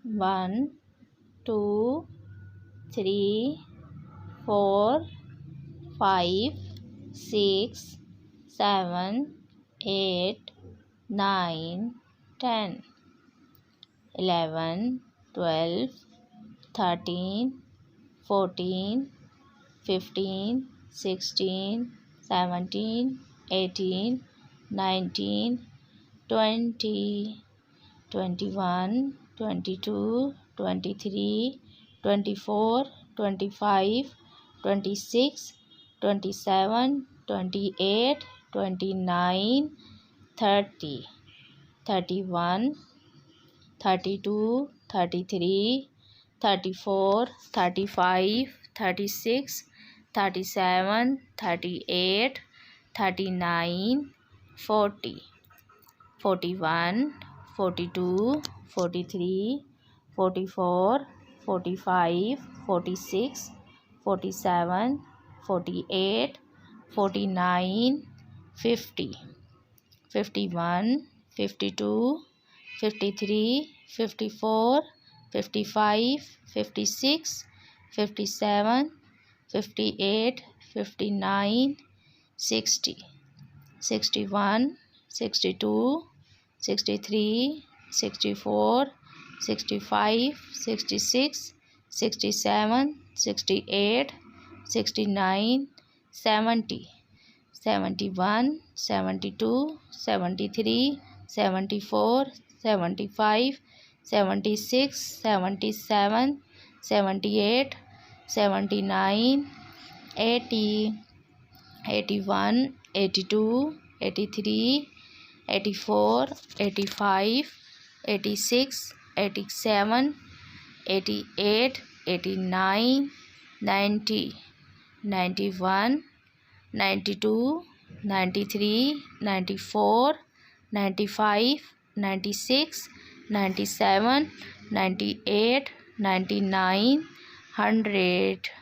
1 2 3 4 5 6 7 8 9 10 11 12 13 14 15 16 17 18 19 20 21 22 23 24 25 26 27 28 29 30 31 32 33 34 35 36 37 38 39 40 41 42 43 44 45 46 47 48 49 50 51 52 53 54 55 56 57 58 59 60 61 62 63 64 65 66 67 68 69 70 71 72 73 74 75 76 77 78 79 80 81 82 83 84 85 86 87 88 89 90 91 92 93 94 95 96 97 98 99 100